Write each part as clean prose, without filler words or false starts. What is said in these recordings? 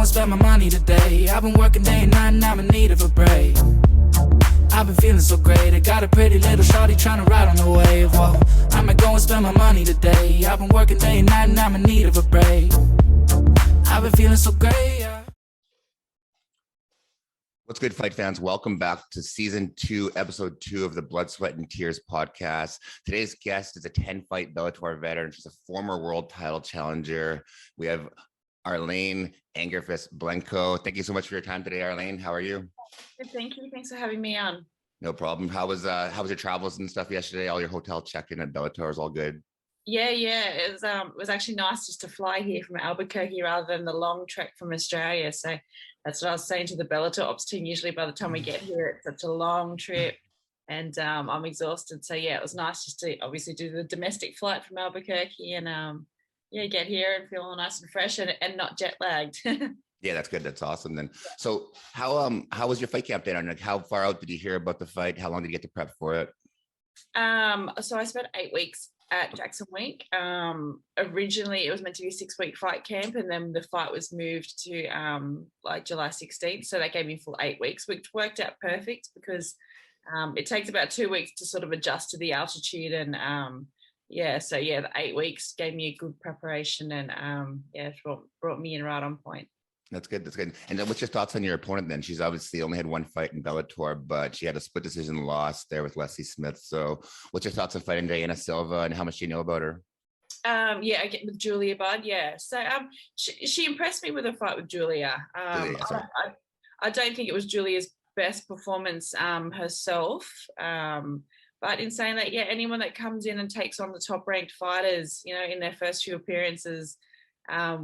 Spend my money today. I've been working day and night and I'm in need of a break. I've been feeling so great. I got a pretty little shawty trying to ride on the wave. Whoa, I might go and spend my money today. I've been working day and night and I'm in need of a break. I've been feeling so great, yeah. What's good, fight fans? Welcome back to season 2, episode 2 of the Blood, Sweat, and Tears podcast. Today's guest is a 10-fight Bellator veteran. She's a former world title challenger. We have Arlene Blencowe. Thank you so much for your time today, Arlene. How are you? Good, thank you. Thanks for having me on. No problem. How was your travels and stuff yesterday? All your hotel check-in at Bellator is all good? Yeah. It was actually nice just to fly here from Albuquerque rather than the long trek from Australia. So that's what I was saying to the Bellator ops team. Usually by the time we get here, it's such a long trip and I'm exhausted. So yeah, it was nice just to obviously do the domestic flight from Albuquerque and get here and feel nice and fresh and not jet lagged. Yeah, that's good. That's awesome then. So how was your fight camp then? Like, how far out did you hear about the fight? How long did you get to prep for it? So I spent 8 weeks at Jackson Week. Originally it was meant to be a 6-week fight camp and then the fight was moved to like July 16th. So that gave me full 8 weeks, which worked out perfect because it takes about 2 weeks to sort of adjust to the altitude and the 8 weeks gave me a good preparation and it brought me in right on point. That's good. And then what's your thoughts on your opponent then? She's obviously only had one fight in Bellator, but she had a split decision loss there with Leslie Smith. So what's your thoughts on fighting Dayana Silva and how much do you know about her? I get with Julia Budd. Yeah. So she impressed me with a fight with Julia. I don't think it was Julia's best performance herself. But in saying that, anyone that comes in and takes on the top-ranked fighters, in their first few appearances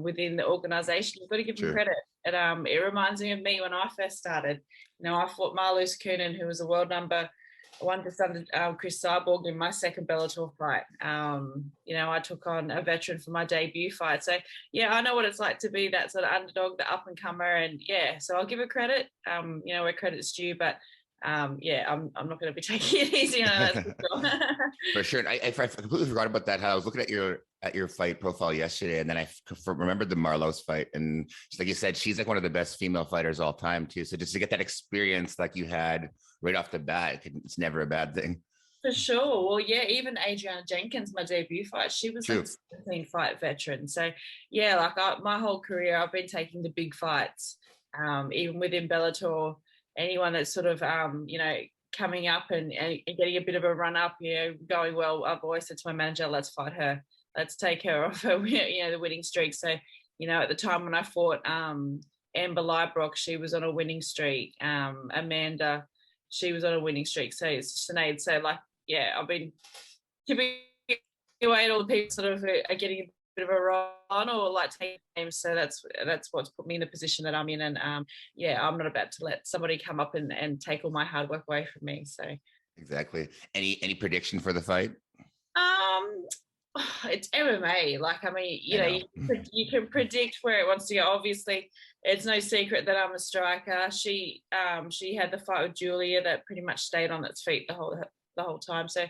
within the organisation, you've got to give them credit. It reminds me of me when I first started. I fought Marloes Kunin, who was a world number one just under Cris Cyborg in my second Bellator fight. I took on a veteran for my debut fight. So, I know what it's like to be that sort of underdog, the up-and-comer, and so I'll give her credit, where credit's due, but I'm not going to be taking it easy on that. For sure. I completely forgot about that. How I was looking at your fight profile yesterday, and then I remembered the Marloes fight. And like you said, she's like one of the best female fighters all time too. So just to get that experience like you had right off the bat, it's never a bad thing. For sure. Well, even Adriana Jenkins, my debut fight, she was a 17-fight veteran. So my whole career, I've been taking the big fights, even within Bellator. Anyone that's sort of, coming up and getting a bit of a run up, going well, I've always said to my manager, let's fight her. Let's take her off her, the winning streak. So, at the time when I fought Amber Leibrock, she was on a winning streak. Amanda, she was on a winning streak. So it's Sinead. So I've been giving away to all the people sort of are getting a bit of a run or like taking names. So that's what's put me in the position that I'm in. And I'm not about to let somebody come up and take all my hard work away from me. So exactly. Any prediction for the fight? It's MMA. You can predict where it wants to go. Obviously, it's no secret that I'm a striker. She had the fight with Julia that pretty much stayed on its feet the whole time. So,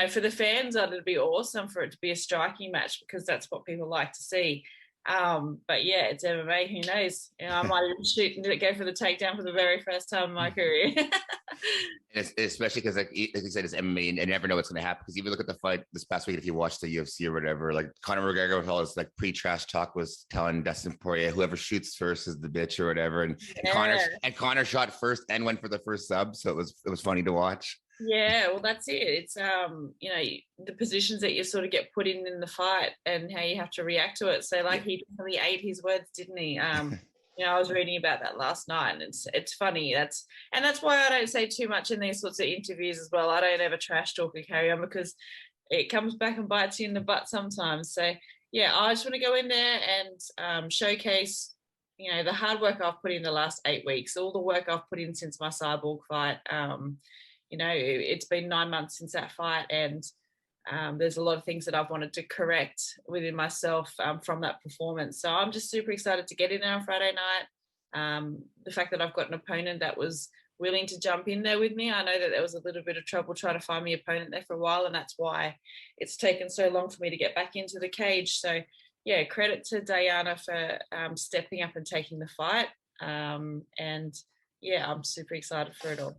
for the fans, it'd be awesome for it to be a striking match because that's what people like to see. But it's MMA. Who knows? I might even shoot and go for the takedown for the very first time in my career. Especially because, like you said, it's MMA, and you never know what's going to happen. Because even look at the fight this past week, if you watched the UFC or whatever, like Conor McGregor with all his like pre-trash talk was telling Dustin Poirier, whoever shoots first is the bitch or whatever. And Conor shot first and went for the first sub, so it was funny to watch. Yeah, well, that's it. It's the positions that you sort of get put in the fight and how you have to react to it. So he definitely ate his words, didn't he? I was reading about that last night, and it's funny. That's why I don't say too much in these sorts of interviews as well. I don't ever trash talk or carry on because it comes back and bites you in the butt sometimes. So I just want to go in there and showcase, the hard work I've put in the last 8 weeks, all the work I've put in since my Cyborg fight. It's been 9 months since that fight, and there's a lot of things that I've wanted to correct within myself from that performance. So I'm just super excited to get in there on Friday night. The fact that I've got an opponent that was willing to jump in there with me. I know that there was a little bit of trouble trying to find me opponent there for a while, and that's why it's taken so long for me to get back into the cage. So yeah, credit to Dayana for stepping up and taking the fight. And yeah, I'm super excited for it all.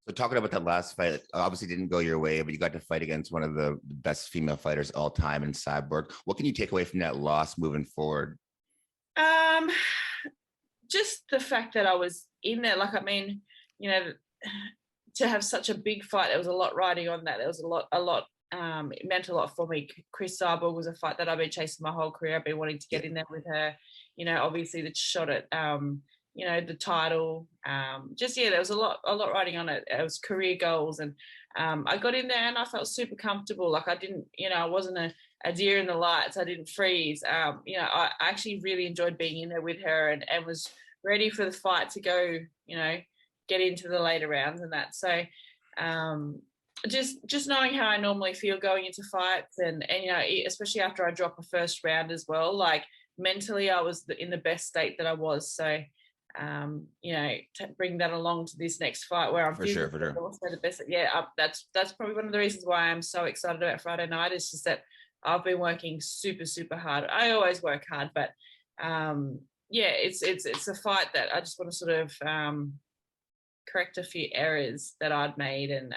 So talking about that last fight, obviously didn't go your way, but you got to fight against one of the best female fighters all time in Cyborg. What can you take away from that loss moving forward? Just the fact that I was in there. Like, I mean, you know, to have such a big fight, there was a lot riding on that. There was a lot. It meant a lot for me. Cris Cyborg was a fight that I've been chasing my whole career. I've been wanting to get in there with her. You know, obviously the shot at you know, the title. There was a lot riding on it. It was career goals, and I got in there and I felt super comfortable. Like, I didn't, you know, I wasn't a deer in the lights. I didn't freeze. You know, I actually really enjoyed being in there with her, and was ready for the fight to go, you know, get into the later rounds and that. So just knowing how I normally feel going into fights, and you know, especially after I drop a first round as well, like mentally I was in the best state that I was. So you know, to bring that along to this next fight where I'm for sure. Also the best. Yeah, that's probably one of the reasons why I'm so excited about Friday night, is just that I've been working super hard. I always work hard, but yeah, it's a fight that I just want to sort of correct a few errors that I'd made, and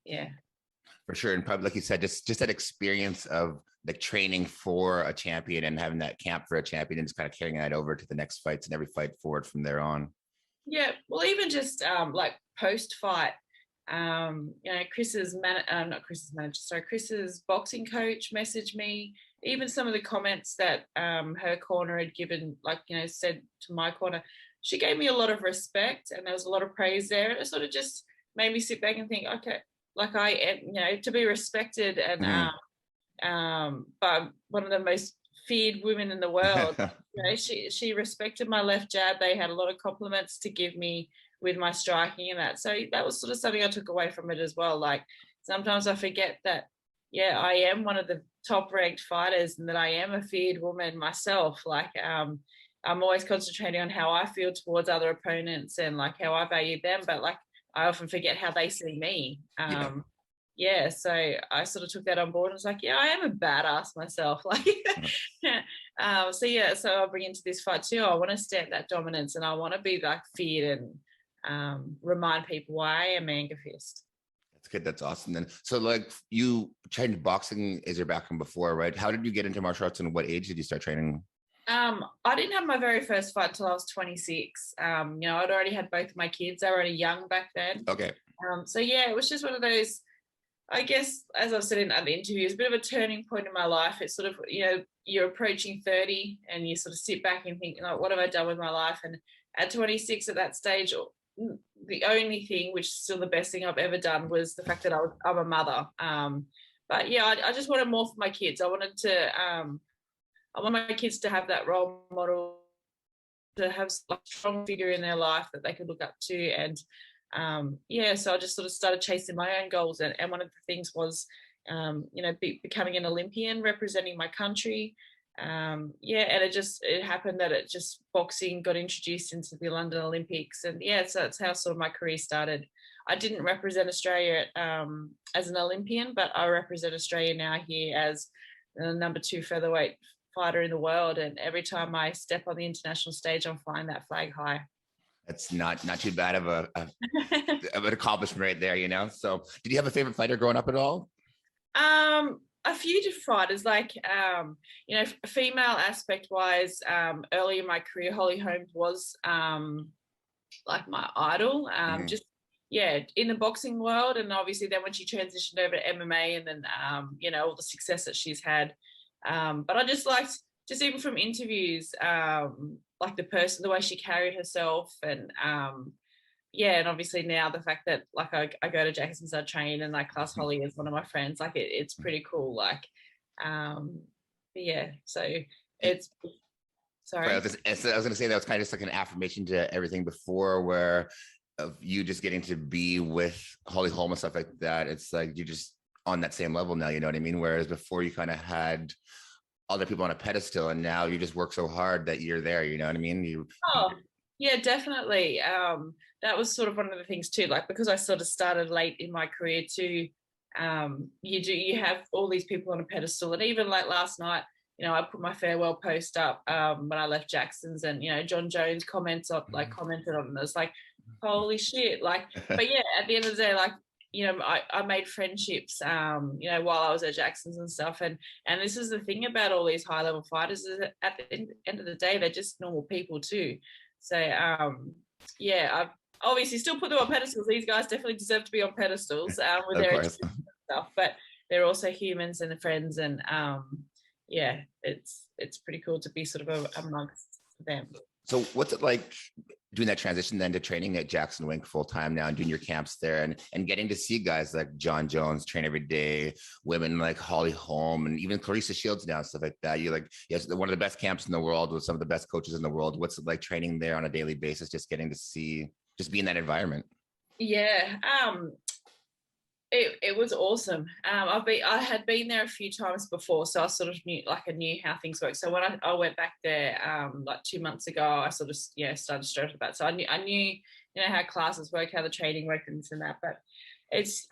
yeah. For sure. And probably, like you said, just that experience of like training for a champion and having that camp for a champion, and just kind of carrying that over to the next fights and every fight forward from there on. Yeah, well, even just like post fight, you know, Chris's boxing coach messaged me. Even some of the comments that her corner had given, like, you know, said to my corner, she gave me a lot of respect, and there was a lot of praise there. It sort of just made me sit back and think, okay, like, I am, you know, to be respected, and by one of the most feared women in the world. You know, she respected my left jab. They had a lot of compliments to give me with my striking and that. So that was sort of something I took away from it as well. Like, sometimes I forget that, yeah, I am one of the top ranked fighters, and that I am a feared woman myself. Like, I'm always concentrating on how I feel towards other opponents and like how I value them, but like, I often forget how they see me. Yeah, so I sort of took that on board and was like, yeah, I am a badass myself. Like, so yeah, so I'll bring into this fight too. I want to stamp that dominance, and I want to be like feared, and remind people why I am Angerfist. That's good. That's awesome. Then, so like, you trained boxing as your background before, right? How did you get into martial arts, and what age did you start training? I didn't have my very first fight until I was 26. You know, I'd already had both of my kids. They were already young back then. Okay. So yeah, it was just one of those, I guess, as I've said in other interviews, a bit of a turning point in my life. It's sort of, you know, you're approaching 30 and you sort of sit back and think, like, what have I done with my life? And at 26, at that stage, the only thing, which is still the best thing I've ever done, was the fact that I'm a mother. But yeah, I just wanted more for my kids. I wanted to, I want my kids to have that role model, to have a strong figure in their life that they could look up to. And yeah, so I just sort of started chasing my own goals. And one of the things was, you know, becoming an Olympian, representing my country. Yeah, and it happened that boxing got introduced into the London Olympics. And yeah, so that's how sort of my career started. I didn't represent Australia as an Olympian, but I represent Australia now here as the number 2 featherweight fighter in the world, and every time I step on the international stage, I'm flying that flag high. That's not too bad of of an accomplishment right there, you know. So did you have a favorite fighter growing up at all? A few different fighters, like you know, female aspect wise, early in my career, Holly Holm was like my idol. Just yeah, in the boxing world, and obviously then when she transitioned over to MMA, and then you know, all the success that she's had. But I just liked, just even from interviews, like the way she carried herself, and yeah, and obviously now the fact that like I go to Jackson's, I train, and like class Holly is one of my friends, like it's pretty cool. Like, yeah, so it's sorry. I was going to say that was kind of just like an affirmation to everything before, where of you just getting to be with Holly Holm and stuff like that. It's like you're just on that same level now, you know what I mean? Whereas before you kind of had other people on a pedestal, and now you just work so hard that you're there, you know what I mean? Yeah, definitely. that was sort of one of the things too, like because I sort of started late in my career too, you have all these people on a pedestal. And even like last night, you know, I put my farewell post up when I left Jackson's, and, you know, Jon Jones commented on it, and it's like, holy shit. Like, but yeah, at the end of the day, like, you know, I made friendships, you know, while I was at Jackson's and stuff. And this is the thing about all these high level fighters, is that at the end of the day, they're just normal people too. So, yeah, I've obviously still put them on pedestals. These guys definitely deserve to be on pedestals with their stuff, but they're also humans and friends. And yeah, it's pretty cool to be sort of amongst them. So what's it like doing that transition then to training at Jackson Wink full time now and doing your camps there and getting to see guys like Jon Jones train every day, women like Holm and even Clareesa Shields now and stuff like that? You like, yes, one of the best camps in the world with some of the best coaches in the world. What's it like training there on a daily basis, just getting to see, just be in that environment? Yeah, it was awesome. I had been there a few times before, so I sort of knew how things work. So when I went back there like 2 months ago, I sort of started straight off the bat. So I knew you know how classes work, how the training worked, and this and that. But it's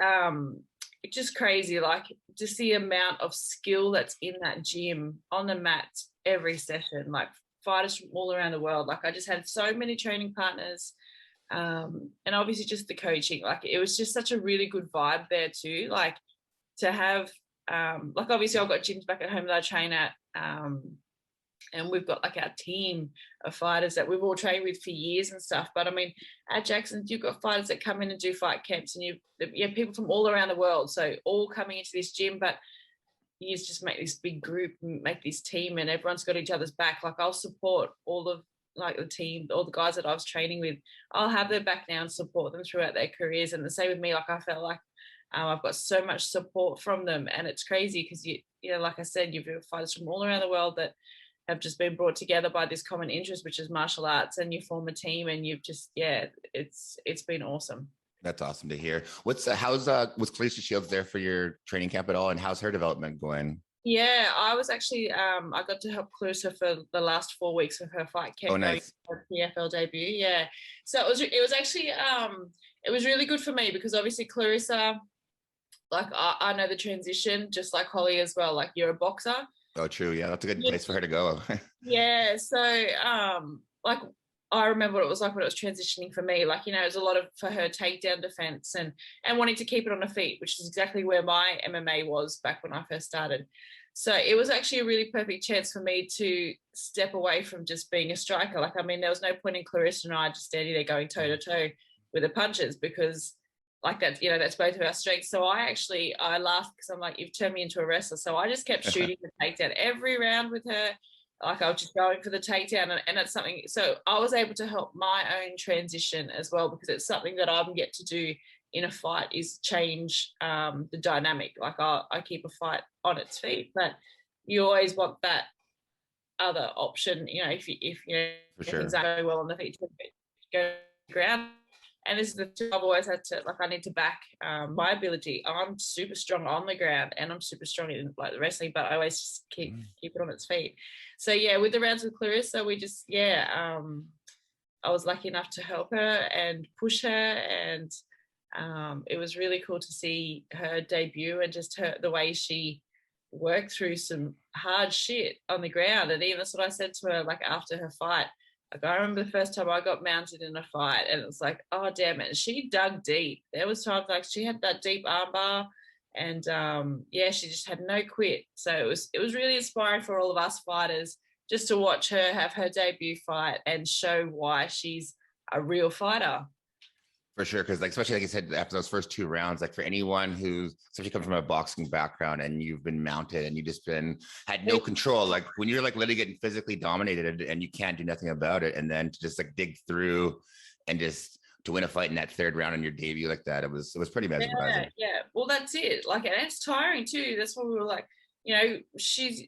just crazy, like just the amount of skill that's in that gym on the mat every session. Like fighters from all around the world. Like I just had so many training partners. And obviously just the coaching, like it was just such a really good vibe there too, like to have like obviously I've got gyms back at home that I train at, and we've got like our team of fighters that we've all trained with for years and stuff. But I mean, at Jackson, you've got fighters that come in and do fight camps, and you have people from all around the world, so all coming into this gym. But you just make this big group, make this team, and everyone's got each other's back. Like I'll support all of like the team, all the guys that I was training with, I'll have their back now and support them throughout their careers. And the same with me, like I felt like I've got so much support from them, and it's crazy because you know, like I said, you've got fighters from all around the world that have just been brought together by this common interest, which is martial arts, and you form a team, and you've just it's been awesome. That's awesome to hear. Was Clareesa Shields there for your training camp at all, and how's her development going? Yeah, I was actually I got to help Clareesa for the last 4 weeks of her fight camp. Oh, nice. Her PFL debut. Yeah, so it was actually it was really good for me because obviously Clareesa, like I know the transition just like Holly as well. Like you're a boxer. Oh, true. Yeah, that's a good place for her to go. Yeah, so like I remember what it was like when it was transitioning for me. Like, you know, it was a lot of for her takedown defense and wanting to keep it on her feet, which is exactly where my MMA was back when I first started. So it was actually a really perfect chance for me to step away from just being a striker. Like, I mean, there was no point in Clareesa and I just standing there going toe to toe with the punches because like that's, you know, that's both of our strengths. So I laughed because I'm like, you've turned me into a wrestler. So I just kept shooting the takedown every round with her. Like I was just going for the takedown, and it's something. So I was able to help my own transition as well because it's something that I get to do in a fight is change the dynamic. Like I keep a fight on its feet, but you always want that other option. You know, if you know if things aren't going well on the feet, to go to the ground. And this is the two I've always had to, like, I need to back my ability. I'm super strong on the ground and I'm super strong in like the wrestling, but I always just keep it on its feet. So yeah, with the rounds with Clareesa, we just, I was lucky enough to help her and push her. And it was really cool to see her debut and just the way she worked through some hard shit on the ground. And even that's what I said to her, like after her fight. Like I remember the first time I got mounted in a fight and it was like, oh, damn it. And she dug deep. There was times like she had that deep armbar and she just had no quit. So it was really inspiring for all of us fighters just to watch her have her debut fight and show why she's a real fighter. For sure, because like especially like you said, after those first 2 rounds, like for anyone who's especially come from a boxing background and you've been mounted and you just had no control, like when you're like literally getting physically dominated and you can't do nothing about it, and then to just like dig through and just to win a fight in that 3rd round on your debut like that, it was pretty mesmerizing. Yeah. Well, that's it. Like, and it's tiring too. That's what we were like. You know, she's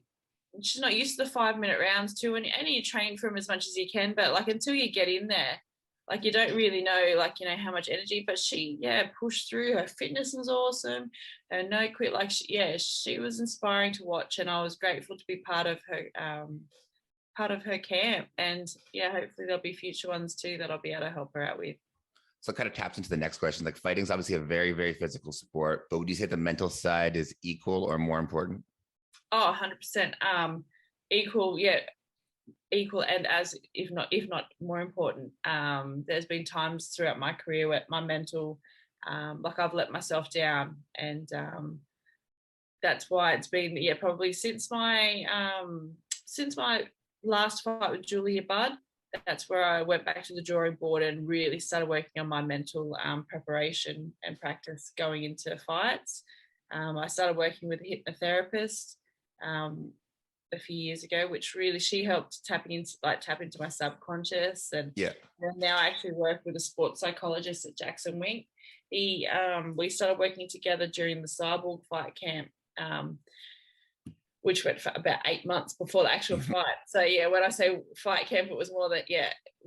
not used to the 5-minute rounds too, and you train for them as much as you can, but like until you get in there. Like you don't really know, like, you know, how much energy, but she, pushed through. Her fitness was awesome. Her no quit, like, she was inspiring to watch, and I was grateful to be part of her camp. And hopefully there'll be future ones too that I'll be able to help her out with. So it kind of taps into the next question. Like fighting is obviously a very, very physical sport, but would you say the mental side is equal or more important? Oh, 100%. Equal, yeah, equal, and as if not more important. There's been times throughout my career where my mental, like I've let myself down, and that's why it's been probably since my last fight with Julia Budd. That's where I went back to the drawing board and really started working on my mental preparation and practice going into fights. I started working with a hypnotherapist a few years ago, which really she helped tap into my subconscious. And now I actually work with a sports psychologist at Jackson Wink. We started working together during the Cyborg fight camp, which went for about 8 months before the actual fight. So when I say fight camp, it was more that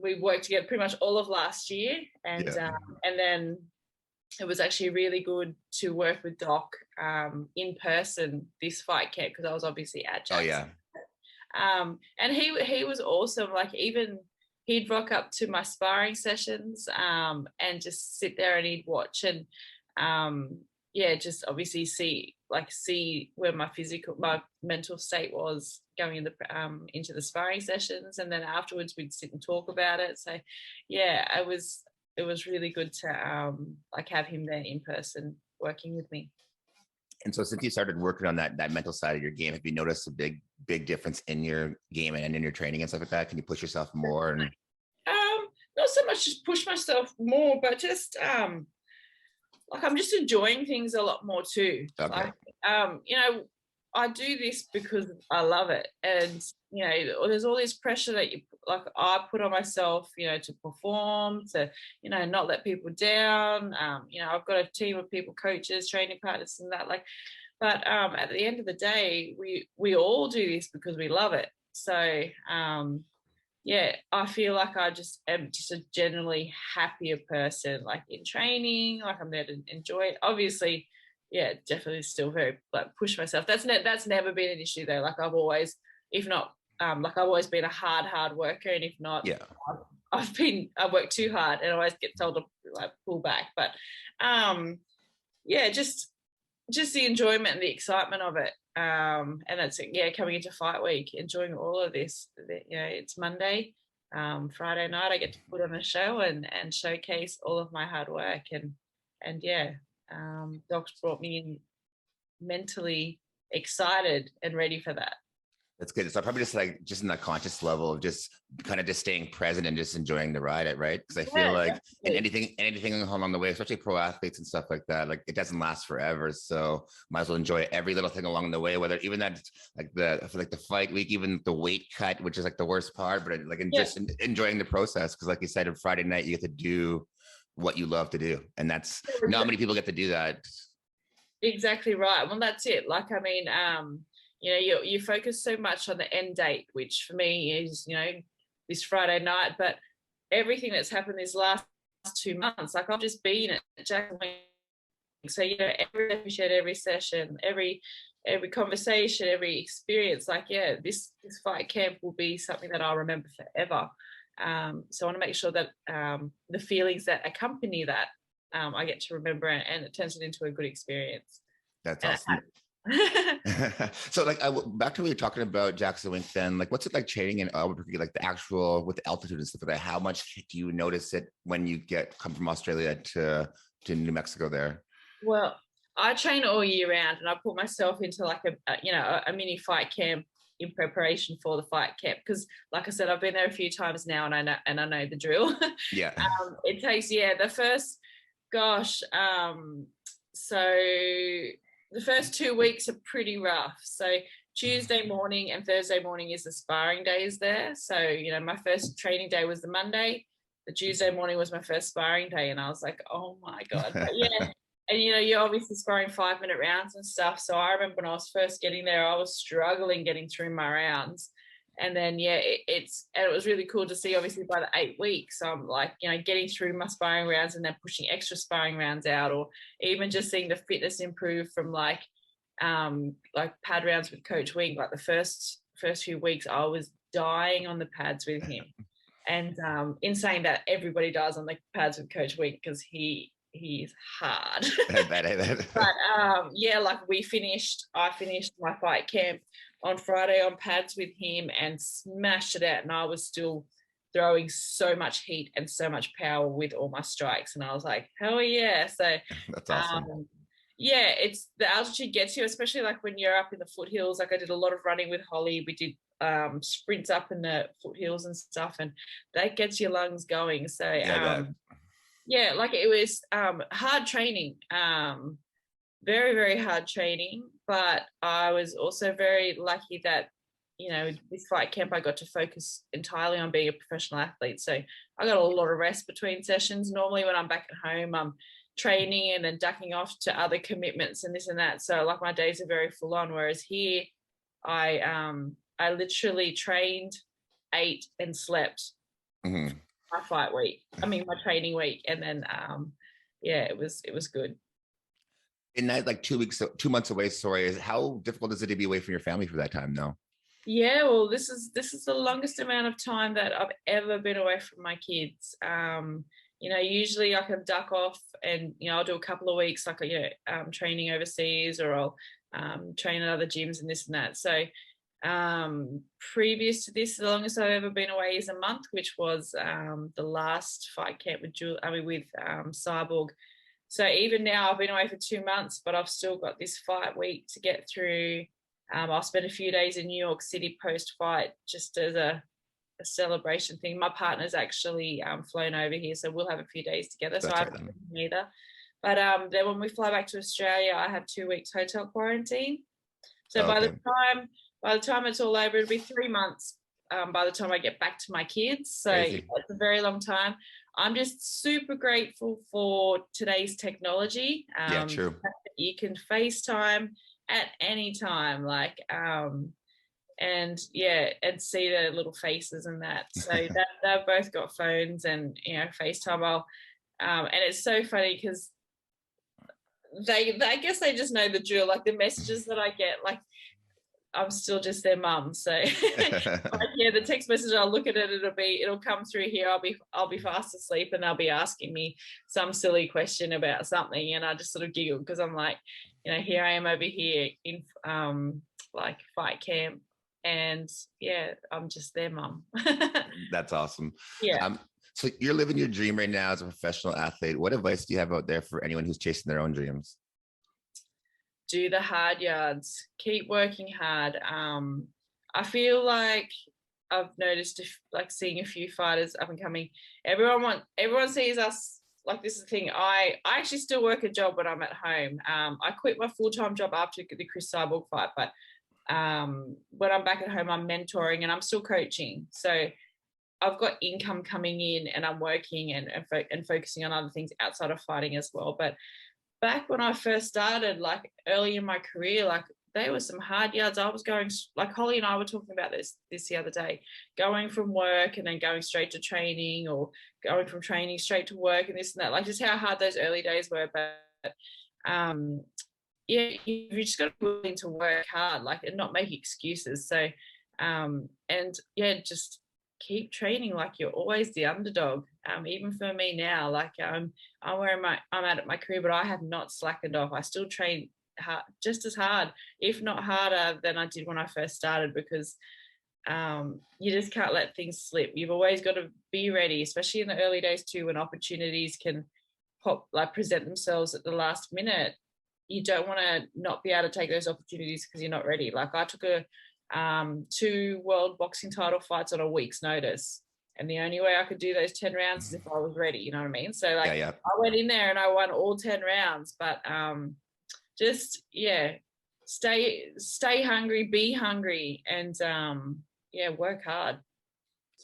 we worked together pretty much all of last year, and then it was actually really good to work with Doc in person this fight camp, because I was obviously at Jackson. And he was awesome. Like, even he'd rock up to my sparring sessions and just sit there and he'd watch and just obviously see where my mental state was going into the sparring sessions, and then afterwards we'd sit and talk about it. So it was really good to have him there in person working with me. And so since you started working on that mental side of your game, have you noticed a big difference in your game and in your training and stuff like that? Can you push yourself more? And not so much just push myself more, but just I'm just enjoying things a lot more too. Okay. I do this because I love it, and there's all this pressure that I put on myself, to perform, to not let people down. I've got a team of people, coaches, training partners, and that. But at the end of the day, we all do this because we love it. So I feel like I just am just a generally happier person, like in training, like I'm there to enjoy it. Obviously, definitely still very push myself. That's never been an issue though. Like I've always been a hard worker, and if not, I've worked too hard and I always get told to pull back. But just the enjoyment and the excitement of it. And that's coming into fight week, enjoying all of this. It's Monday, Friday night I get to put on a show and showcase all of my hard work, and Doc's brought me in mentally excited and ready for that. That's good. So probably just in that conscious level of just kind of just staying present and just enjoying the ride, right? Because I feel like anything along the way, especially pro athletes and stuff like that, like it doesn't last forever. So might as well enjoy every little thing along the way, whether even that the fight week, even the weight cut, which is like the worst part, but just enjoying the process. Because like you said, on Friday night, you get to do what you love to do. And that's not many people get to do that. Exactly right. Well, that's it. You focus so much on the end date, which for me is, this Friday night, but everything that's happened these last 2 months, like I've just been at Jackson. So, every session, every conversation, every experience, this fight camp will be something that I'll remember forever. So I want to make sure that the feelings that accompany that, I get to remember, and it turns it into a good experience. That's awesome. So back to what you're talking about Jackson Wink, then what's it like training in Albuquerque, like the actual with the altitude and stuff like that? How much do you notice it when you come from Australia to New Mexico there? Well, I train all year round, and I put myself into a mini fight camp in preparation for the fight camp, because like I said, I've been there a few times now, and I know the drill. It takes the first the first 2 weeks are pretty rough. So Tuesday morning and Thursday morning is the sparring days there. So, my first training day was the Monday. The Tuesday morning was my first sparring day. And I was like, oh my God. But and, you're obviously sparring 5-minute rounds and stuff. So I remember when I was first getting there, I was struggling getting through my rounds. And then, it was really cool to see, obviously, by the 8 weeks, I'm getting through my sparring rounds and then pushing extra sparring rounds out, or even just seeing the fitness improve from pad rounds with Coach Wink. Like the first few weeks, I was dying on the pads with him. And in saying that, everybody does on the pads with Coach Week because he's hard. I bet. But yeah, like I finished my fight camp on Friday on pads with him and smashed it out, and I was still throwing so much heat and so much power with all my strikes, and I was like, hell yeah. So That's awesome. yeah, it's the altitude gets you, especially like when you're up in the foothills. Like I did a lot of running with Holly. We did sprints up in the foothills and stuff, and that gets your lungs going. So yeah, like it was hard training, very, very hard training. But I was also very lucky that, you know, this fight camp, I got to focus entirely on being a professional athlete. So I got a lot of rest between sessions. Normally when I'm back at home, I'm training and then ducking off to other commitments and this and that. So like my days are very full on. Whereas here, I literally trained, ate, and slept my fight week. I mean, my training week, and then yeah, it was good. In that like 2 months away, sorry, how difficult is it to be away from your family for that time now? Yeah, well, this is the longest amount of time that I've ever been away from my kids. You know, usually I can duck off and, you know, I'll do a couple of weeks, like, you know, training overseas, or I'll train at other gyms and this and that. So previous to this, the longest I've ever been away is a month, which was the last fight camp with Cyborg. So even now I've been away for 2 months, but I've still got this fight week to get through. I'll spend a few days in New York City post-fight just as a celebration thing. My partner's actually flown over here, so we'll have a few days together. So I haven't been either. But then when we fly back to Australia, I have 2 weeks hotel quarantine. So by the time it's all over, it'll be 3 months by the time I get back to my kids. So it's a very long time. I'm just super grateful for today's technology. Yeah, true. You can FaceTime at any time, like, and yeah, and see their little faces and that. So that they've both got phones and, you know, FaceTime. And it's so funny because I guess they just know the drill. Like the messages that I get, like, I'm still just their mum. So like, yeah, the text message, I'll look at it, it'll come through here. I'll be fast asleep and they'll be asking me some silly question about something, and I just sort of giggle because I'm like, you know, here I am over here in like fight camp, and yeah, I'm just their mum. That's awesome. Yeah. So you're living your dream right now as a professional athlete. What advice do you have out there for anyone who's chasing their own dreams? Do the hard yards, keep working hard. I feel like I've noticed, like, seeing a few fighters up and coming, everyone sees us, like, this is the thing. I actually still work a job when I'm at home. I quit my full-time job after the Cris Cyborg fight, but when I'm back at home, I'm mentoring and I'm still coaching. So I've got income coming in and I'm working and focusing on other things outside of fighting as well. But back when I first started, like early in my career, like there were some hard yards. I was going, like Holly and I were talking about this the other day, going from work and then going straight to training, or going from training straight to work and this and that, like just how hard those early days were. But yeah, you just got to be willing to work hard, like, and not make excuses. So and yeah, just keep training like you're always the underdog. Even for me now, like I'm at my career, but I have not slackened off. I still train hard, just as hard, if not harder than I did when I first started, because you just can't let things slip. You've always got to be ready, especially in the early days too, when opportunities can present themselves at the last minute. You don't want to not be able to take those opportunities because you're not ready. Like I took 2 world boxing title fights on a week's notice, and the only way I could do those 10 rounds is if I was ready, you know what I mean? So like I went in there and I won all 10 rounds, but just stay hungry, be hungry, and work hard.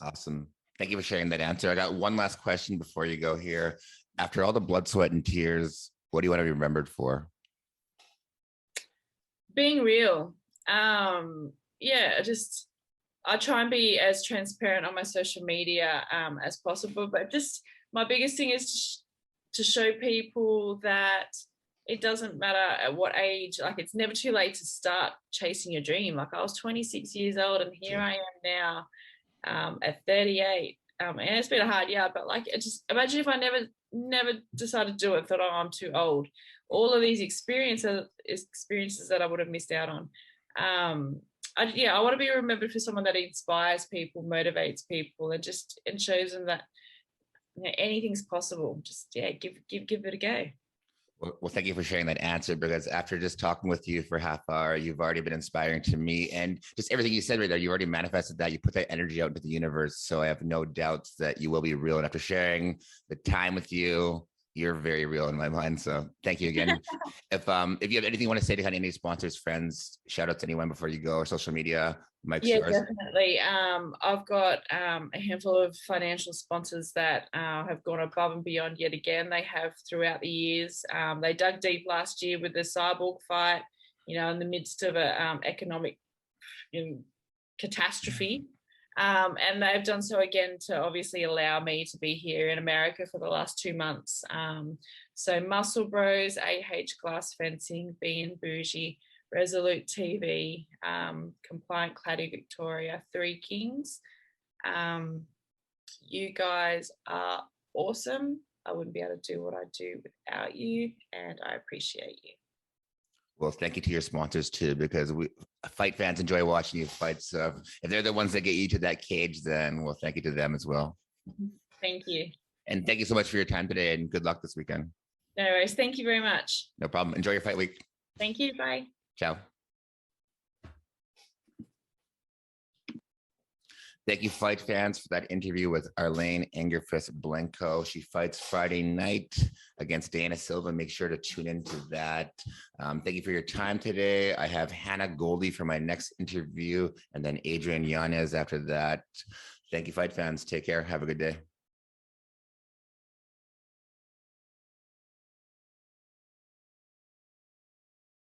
Awesome. Thank you for sharing that answer. I got one last question before you go here. After all the blood, sweat, and tears, what do you want to be remembered for? Being real. I try and be as transparent on my social media as possible, but just my biggest thing is to show people that it doesn't matter at what age, like it's never too late to start chasing your dream. Like I was 26 years old and here I am now at 38, and it's been a hard year, but like, it just imagine if I never decided to do it, thought, oh, I'm too old. All of these experiences that I would have missed out on. I want to be remembered for someone that inspires people, motivates people, and shows them that anything's possible. Just give it a go. Well, thank you for sharing that answer, because after just talking with you for half hour, you've already been inspiring to me, and just everything you said right there, you already manifested that. You put that energy out into the universe. So I have no doubts that you will be real. And after sharing the time with you, you're very real in my mind. So thank you again. If you have anything you want to say to kind of any sponsors, friends, shout out to anyone before you go, or social media, Mike's yours. Definitely. I've got a handful of financial sponsors that have gone above and beyond yet again. They have throughout the years. They dug deep last year with the Cyborg fight, in the midst of a economic catastrophe. And they've done so again to obviously allow me to be here in America for the last 2 months. So Muscle Bros, Glass Fencing, Being Bougie, Resolute TV, Compliant Cladding Victoria, Three Kings. You guys are awesome. I wouldn't be able to do what I do without you, and I appreciate you. Well, thank you to your sponsors too, because fight fans enjoy watching you fight. So if they're the ones that get you to that cage, then well, thank you to them as well. Thank you. And thank you so much for your time today, and good luck this weekend. No worries. Thank you very much. No problem. Enjoy your fight week. Thank you. Bye. Ciao. Thank you, fight fans, for that interview with Arlene Blencowe. She fights Friday night against Dayana Silva. Make sure to tune into that. Thank you for your time today. I have Hannah Goldie for my next interview, and then Adrian Yanez after that. Thank you, fight fans. Take care. Have a good day.